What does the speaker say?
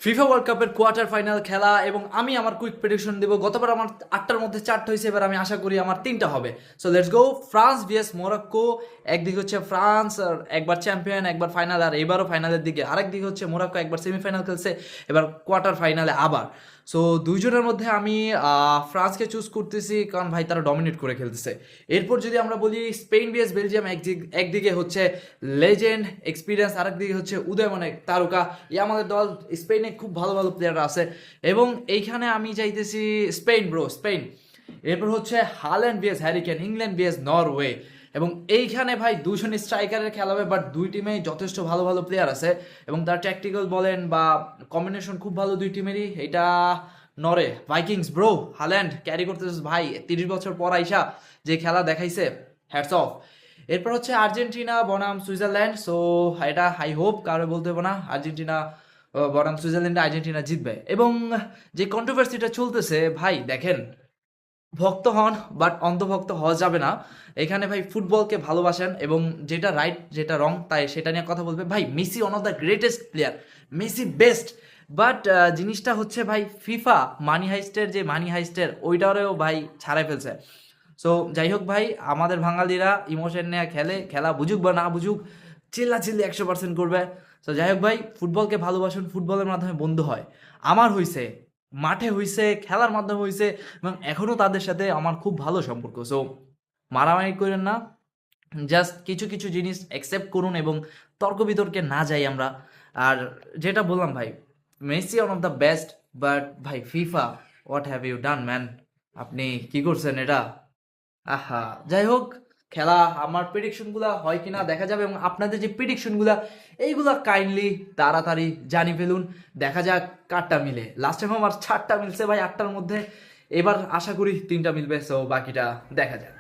FIFA world কাপের quarter final খেলা এবং আমি আমার কুইক প্রেডিকশন দেবো। গতবার আমার 8টার মধ্যে 4টা হয়েছে, এবার আমি আশা করি আমার 3টা হবে। So let's go. France vs Morocco. একদিকে হচ্ছে ফ্রান্স, আর একবার চ্যাম্পিয়ন, একবার ফাইনাল, আর এবারও ফাইনালের দিকে। আরেক দিকে হচ্ছে মোরক্কো, একবার সেমিফাইনাল খেলছে, এবার কোয়ার্টার ফাইনালে আবার। সো দুইজনের মধ্যে আমি ফ্রান্সকে চুজ করতেছি, কারণ ভাই তারা ডমিনেট করে খেলতেছে। এরপর যদি আমরা বলি স্পেন ভিএস বেলজিয়াম, একদিকে হচ্ছে লেজেন্ড এক্সপিরিয়েন্স, আরেকদিকে হচ্ছে উদয়মান এক তারকা। আমাদের দল স্পেনে খুব ভালো ভালো প্লেয়ার আছে এবং এইখানে আমি চাইতেছি স্পেন ব্রো, স্পেন। এরপর হচ্ছে Holland vs Harry Kane, England vs Norway. এবং এইখানে ভাই দুজন স্ট্রাইকারের খেলা হবে, বাট দুই টিমেই যথেষ্ট ভালো ভালো প্লেয়ার আছে এবং তার ট্যাকটিক্যাল বলেন বা কম্বিনেশন খুব ভালো দুই টিমেরই। এটা নরে ভাইকিংস ব্রো, হাল্যান্ড ক্যারি করতেছে ভাই 30 বছর পর আইসা যে খেলা দেখাইছে, হ্যাটস অফ। এরপর হচ্ছে আর্জেন্টিনা বনাম সুইজারল্যান্ড। সো এটা হাই হোপ, কারো বলতে হবে না, আর্জেন্টিনা বনাম সুইজারল্যান্ডে আর্জেন্টিনা জিতবে। এবং যে কন্ট্রোভার্সিটা চলতেছে ভাই দেখেন, ভক্ত হন বাট অন্ধভক্ত হওয়া যাবে না। এখানে ভাই ফুটবলকে ভালোবাসেন এবং যেটা রাইট যেটা রং তাই সেটা নিয়ে কথা বলবে। ভাই Messi one of the greatest player, Messi best. But জিনিসটা হচ্ছে ভাই ফিফা মানি হাইস্টের ওইটারেও ভাই ছাড়াই ফেলছে। সো যাই হোক ভাই, আমাদের বাঙালিরা ইমোশন নিয়ে খেলে, খেলা বুঝুক বা না বুঝুক চিল্লি 100% করবে। সো যাই হোক ভাই, ফুটবলকে ভালোবাসুন, ফুটবলের মাধ্যমে বন্ধু হয়। আমার হইছে, মাঠে হইছে, খেলার মাধ্যমে হইছে এবং এখনও তাদের সাথে আমার খুব ভালো সম্পর্ক। সো মারামারি করেন না, জাস্ট কিছু কিছু জিনিস অ্যাকসেপ্ট করুন এবং তর্ক বিতর্কে না যাই আমরা। আর যেটা বললাম ভাই, Messi one of the best, but ভাই FIFA what have you done man, আপনি কি করছেন এটা? আহা, যাই হোক, খেলা আমার প্রেডিকশনগুলা হয় কিনা দেখা যাবে এবং আপনাদের যে প্রেডিকশনগুলা এইগুলা কাইন্ডলি তাড়াতাড়ি জানিয়ে ফেলুন। দেখা যাক কারটা মিলে। লাস্ট টাইম আমার 4টা মিলছে ভাই 8টার মধ্যে, এবার আশা করি 3টা মিলবে। সো বাকিটা দেখা যাক।